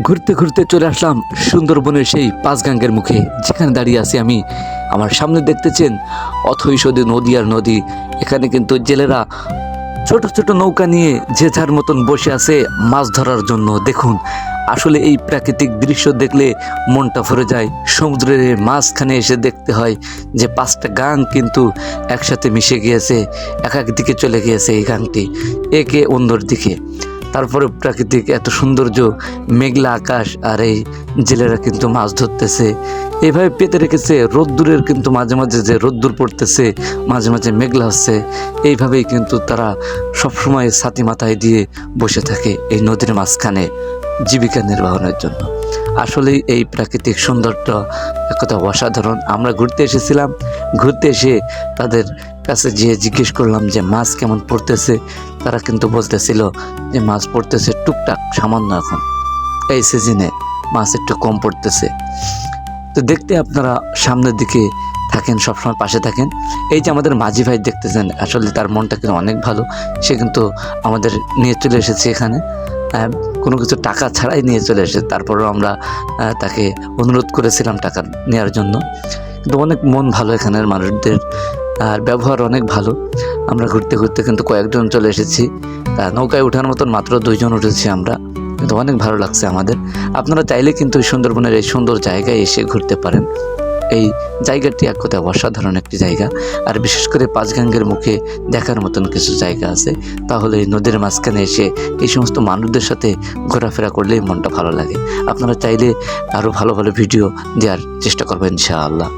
ঘুরতে ঘুরতে চলে আসলাম সুন্দরবনের সেই পাঁচগাঙ্গের মুখে, যেখানে দাঁড়িয়ে আছি আমি। আমার সামনে দেখতেছেন অথৈ সদী নদী আর নদী। এখানে কিন্তু জেলেরা ছোট ছোট নৌকা নিয়ে যে যার মতন বসে আছে মাছ ধরার জন্য। দেখুন, আসলে এই প্রাকৃতিক দৃশ্য দেখলে মনটা ভরে যায়। সমুদ্রের মাঝখানে এসে দেখতে হয় যে পাঁচটা গাং কিন্তু একসাথে মিশে গিয়েছে, এক এক দিকে চলে গিয়েছে এই গাংটি, একে অন্যর দিকে। তারপরে প্রাকৃতিক এত সৌন্দর্য, মেঘলা আকাশ, আর এই জেলেরা কিন্তু মাছ ধরতেছে। এইভাবে পেতে রেখেছে রোদ্দুরের, কিন্তু মাঝে মাঝে যে রোদ্দুর পড়তেছে, মাঝে মাঝে মেঘলা হচ্ছে। এইভাবেই কিন্তু তারা সবসময় ছাতি মাথায় দিয়ে বসে থাকে এই নদীর মাঝখানে জীবিকা নির্বাহনের জন্য। আসলেই এই প্রাকৃতিক সৌন্দর্য একদা অসাধারণ। আমরা ঘুরতে এসেছিলাম, ঘুরতে এসে তাদের কাছে যেয়ে জিজ্ঞেস করলাম যে মাছ কেমন পড়তেছে। তারা কিন্তু বলতেছিল যে মাছ পড়তেছে টুকটাক, সামান্য, এখন এই সিজনে মাছ একটু কম পড়তেছে। তো দেখতে আপনারা সামনের দিকে থাকেন, সবসময় পাশে থাকেন। এই যে আমাদের মাঝি ভাই দেখতেছেন, আসলে তার মনটা কিন্তু অনেক ভালো। সে কিন্তু আমাদের নিয়ে চলে এসেছে এখানে, কোনো কিছু টাকা ছাড়াই নিয়ে চলে এসেছে। তারপরেও আমরা তাকে অনুরোধ করেছিলাম টাকা নেওয়ার জন্য। কিন্তু অনেক মন ভালো এখানের মানুষদের, আর ব্যবহার অনেক ভালো। আমরা ঘুরতে ঘুরতে কিন্তু কয়েকজন চলে এসেছি। নৌকায় ওঠার মতন মাত্র 2 জন উঠেছি আমরা, কিন্তু অনেক ভালো লাগছে আমাদের। আপনারা চাইলে কিন্তু সুন্দরবনের এই সুন্দর জায়গায় এসে ঘুরতে পারেন। এই জায়গাটি এক কথায় অসাধারণ একটি জায়গা। আর বিশেষ করে পাঁচগাঙ্গের মুখে দেখার মতন কিছু জায়গা আছে। তাহলে এই নদীর মাঝখানে এসে এই সমস্ত মানুষদের সাথে ঘোরাফেরা করলেই মনটা ভালো লাগে। আপনারা চাইলে আরও ভালো ভালো ভিডিও দেওয়ার চেষ্টা করবেন ইনশাআল্লাহ।